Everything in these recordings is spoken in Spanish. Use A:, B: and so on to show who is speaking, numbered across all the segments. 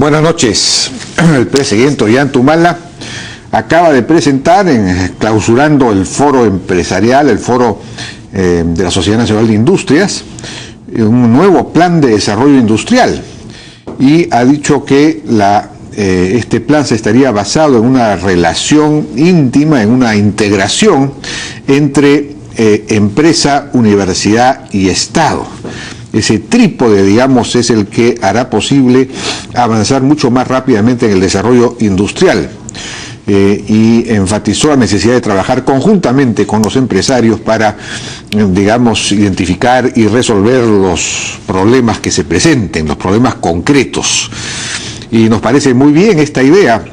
A: Buenas noches. El presidente Ollanta acaba de presentar, clausurando el foro empresarial, el foro de la Sociedad Nacional de Industrias, un nuevo plan de desarrollo industrial, y ha dicho que este plan se estaría basado en una relación íntima, en una integración entre empresa, universidad y Estado. Ese trípode, digamos, es el que hará posible avanzar mucho más rápidamente en el desarrollo industrial. Y enfatizó la necesidad de trabajar conjuntamente con los empresarios para, digamos, identificar y resolver los problemas que se presenten, los problemas concretos. Y nos parece muy bien esta idea,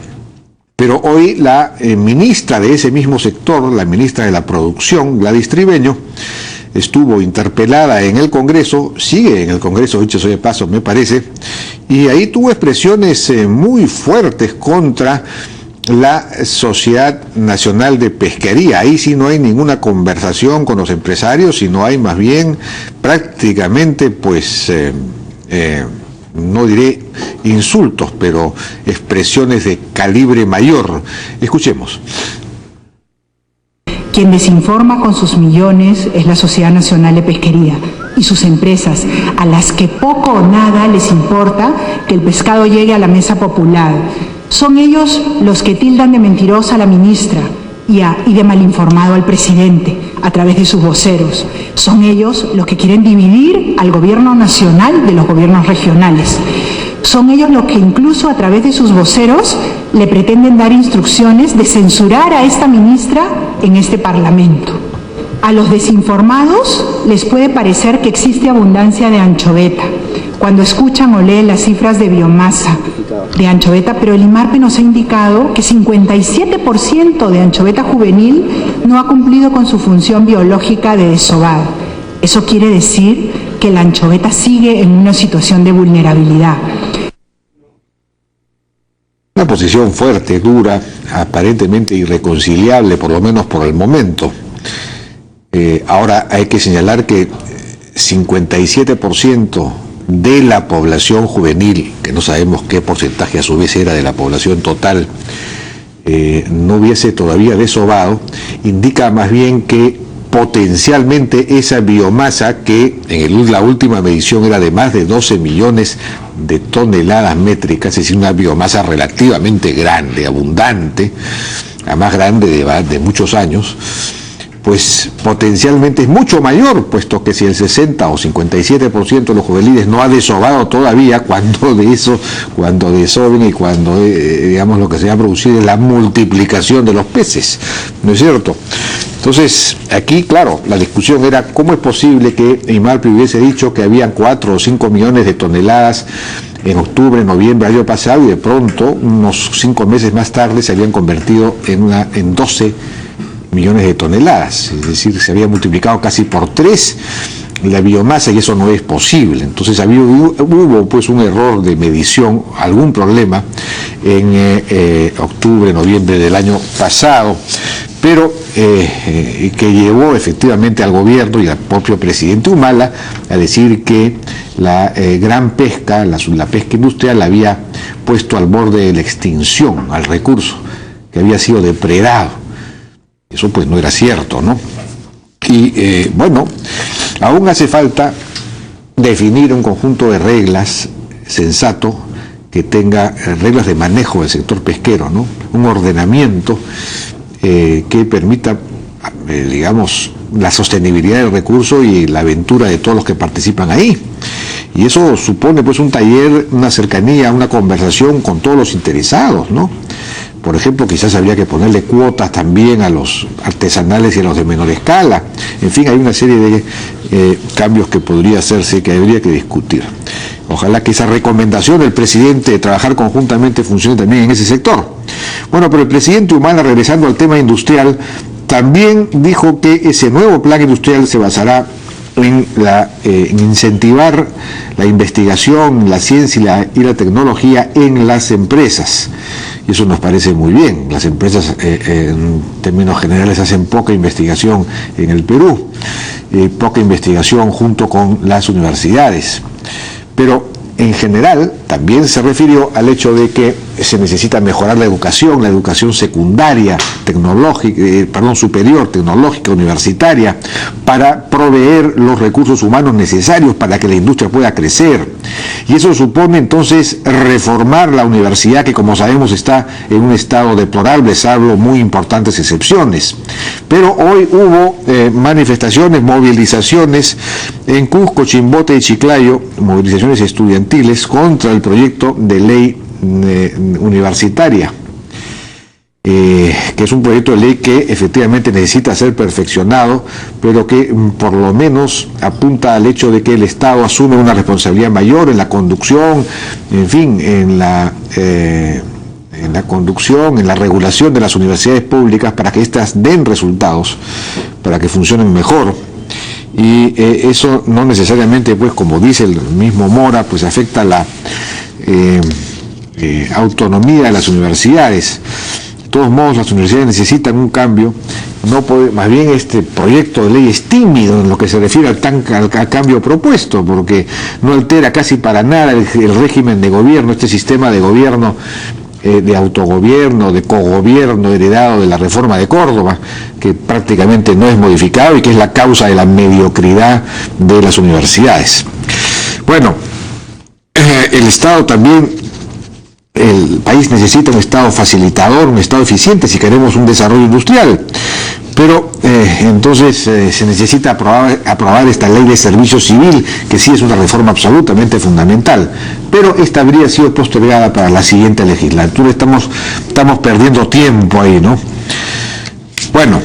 A: pero hoy la ministra de ese mismo sector, la ministra de la Producción, Gladys Tribeño, estuvo interpelada en el Congreso, sigue en el Congreso, dicho sea de paso, me parece, y ahí tuvo expresiones muy fuertes contra la Sociedad Nacional de Pesquería. Ahí sí no hay ninguna conversación con los empresarios, sino hay más bien prácticamente, pues, no diré insultos, pero expresiones de calibre mayor. Escuchemos.
B: Quien desinforma con sus millones es la Sociedad Nacional de Pesquería y sus empresas, a las que poco o nada les importa que el pescado llegue a la mesa popular. Son ellos los que tildan de mentirosa a la ministra y de malinformado al presidente a través de sus voceros. Son ellos los que quieren dividir al gobierno nacional de los gobiernos regionales. Son ellos los que incluso a través de sus voceros le pretenden dar instrucciones de censurar a esta ministra en este Parlamento. A los desinformados les puede parecer que existe abundancia de anchoveta cuando escuchan o leen las cifras de biomasa de anchoveta, pero el IMARPE nos ha indicado que 57% de anchoveta juvenil no ha cumplido con su función biológica de desovado. Eso quiere decir que la anchoveta sigue en una situación de vulnerabilidad.
A: Una posición fuerte, dura, aparentemente irreconciliable, por lo menos por el momento. Ahora hay que señalar que 57% de la población juvenil, que no sabemos qué porcentaje a su vez era de la población total, no hubiese todavía desovado, indica más bien que potencialmente esa biomasa, que en la última medición era de más de 12 millones de toneladas métricas, es decir, una biomasa relativamente grande, abundante, la más grande de muchos años, pues potencialmente es mucho mayor, puesto que si el 60 o 57% de los juveniles no ha desovado todavía, cuando desoven y cuando, digamos, lo que se va a producir es la multiplicación de los peces, ¿no es cierto? Entonces, aquí, claro, la discusión era cómo es posible que IMARPE hubiese dicho que habían 4 o 5 millones de toneladas en octubre, noviembre del año pasado, y de pronto, unos 5 meses más tarde, se habían convertido en 12 millones de toneladas, es decir, se había multiplicado casi por 3 la biomasa, y eso no es posible. Entonces hubo pues un error de medición, algún problema en octubre, noviembre del año pasado, pero que llevó efectivamente al gobierno y al propio presidente Humala a decir que la gran pesca, la pesca industrial, la había puesto al borde de la extinción, al recurso, que había sido depredado. Eso pues no era cierto, ¿no? Y bueno, aún hace falta definir un conjunto de reglas sensato que tenga reglas de manejo del sector pesquero, ¿no? Un ordenamiento que permita, digamos, la sostenibilidad del recurso y la aventura de todos los que participan ahí. Y eso supone pues un taller, una cercanía, una conversación con todos los interesados, ¿no? Por ejemplo, quizás habría que ponerle cuotas también a los artesanales y a los de menor escala. En fin, hay una serie de cambios que podría hacerse, que habría que discutir. Ojalá que esa recomendación del presidente de trabajar conjuntamente funcione también en ese sector. Bueno, pero el presidente Humala, regresando al tema industrial, también dijo que ese nuevo plan industrial se basará en incentivar la investigación, la ciencia y la tecnología en las empresas. Y eso nos parece muy bien. Las empresas, en términos generales, hacen poca investigación en el Perú, poca investigación junto con las universidades. Pero en general también se refirió al hecho de que se necesita mejorar la educación secundaria, tecnológica, superior, tecnológica, universitaria, para proveer los recursos humanos necesarios para que la industria pueda crecer. Y eso supone entonces reformar la universidad, que como sabemos está en un estado deplorable, salvo muy importantes excepciones. Pero hoy hubo manifestaciones, movilizaciones en Cusco, Chimbote y Chiclayo, movilizaciones estudiantiles contra el proyecto de ley universitaria, que es un proyecto de ley que efectivamente necesita ser perfeccionado, pero que por lo menos apunta al hecho de que el Estado asume una responsabilidad mayor en la conducción, en fin, en la conducción, en la regulación de las universidades públicas para que éstas den resultados, para que funcionen mejor. Y eso no necesariamente, pues, como dice el mismo Mora, pues afecta la autonomía de las universidades. De todos modos, las universidades necesitan un cambio. No puede, más bien este proyecto de ley es tímido en lo que se refiere al cambio propuesto, porque no altera casi para nada el régimen de gobierno, este sistema de gobierno, de autogobierno, de cogobierno heredado de la reforma de Córdoba, que prácticamente no es modificado y que es la causa de la mediocridad de las universidades. Bueno, el Estado también, el país necesita un Estado facilitador, un Estado eficiente si queremos un desarrollo industrial. Pero entonces se necesita aprobar esta ley de servicio civil, que sí es una reforma absolutamente fundamental, pero esta habría sido postergada para la siguiente legislatura. Estamos perdiendo tiempo ahí, ¿no? Bueno,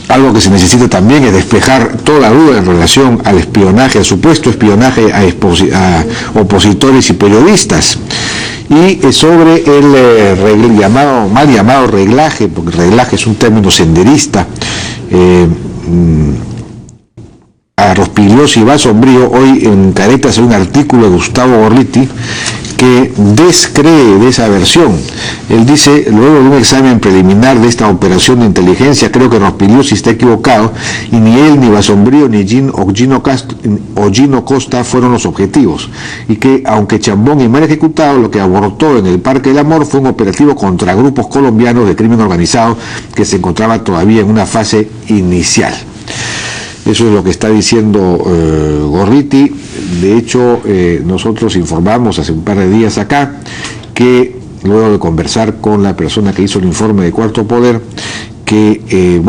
A: algo que se necesita también es despejar toda duda en relación al espionaje, al supuesto espionaje a opositores y periodistas. Y sobre el mal llamado reglaje, porque reglaje es un término senderista, a Rospigliosi y Sombrío, hoy en Careta hace un artículo de Gustavo Gorriti que descree de esa versión. Él dice: luego de un examen preliminar de esta operación de inteligencia, creo que Rospigliosi está equivocado y ni él, ni Basombrío, ni Gino Costa fueron los objetivos, y que aunque Chambón y mal ejecutado, lo que abortó en el Parque del Amor fue un operativo contra grupos colombianos de crimen organizado que se encontraba todavía en una fase inicial. Eso es lo que está diciendo Gorriti. De hecho, nosotros informamos hace un par de días acá que, luego de conversar con la persona que hizo el informe de Cuarto Poder, que,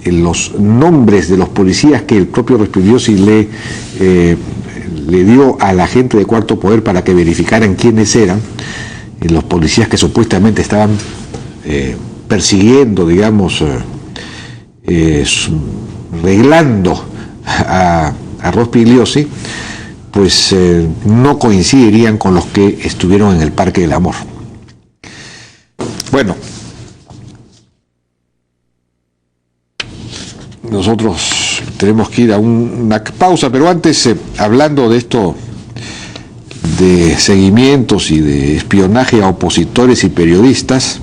A: los nombres de los policías que el propio Rospigliosi le dio a la gente de Cuarto Poder para que verificaran quiénes eran, los policías que supuestamente estaban persiguiendo, digamos, reglando a Rospigliosi, pues no coincidirían con los que estuvieron en el Parque del Amor. Bueno, nosotros tenemos que ir a una pausa, pero antes, hablando de esto, de seguimientos y de espionaje a opositores y periodistas,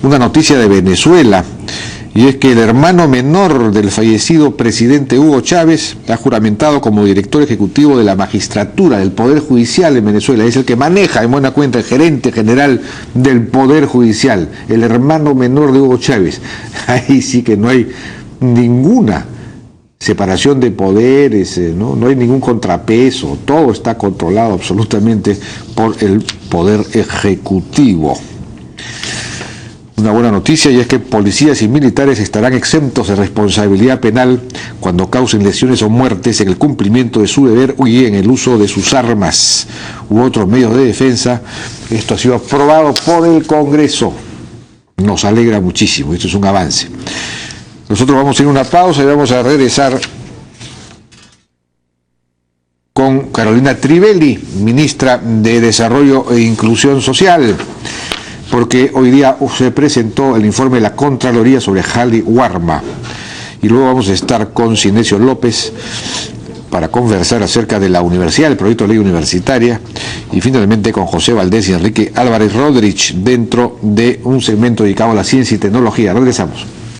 A: una noticia de Venezuela. Y es que el hermano menor del fallecido presidente Hugo Chávez ha juramentado como director ejecutivo de la magistratura del Poder Judicial en Venezuela. Es el que maneja, en buena cuenta, el gerente general del Poder Judicial, el hermano menor de Hugo Chávez. Ahí sí que no hay ninguna separación de poderes, no hay ningún contrapeso, todo está controlado absolutamente por el Poder Ejecutivo. Una buena noticia, y es que policías y militares estarán exentos de responsabilidad penal cuando causen lesiones o muertes en el cumplimiento de su deber y en el uso de sus armas u otros medios de defensa. Esto ha sido aprobado por el Congreso. Nos alegra muchísimo, esto es un avance. Nosotros vamos a ir a una pausa y vamos a regresar con Carolina Trivelli, ministra de Desarrollo e Inclusión Social, porque hoy día se presentó el informe de la Contraloría sobre Jali Warma. Y luego vamos a estar con Sinesio López para conversar acerca de la universidad, el proyecto de ley universitaria, y finalmente con José Valdés y Enrique Álvarez Rodríguez dentro de un segmento dedicado a la ciencia y tecnología. Regresamos.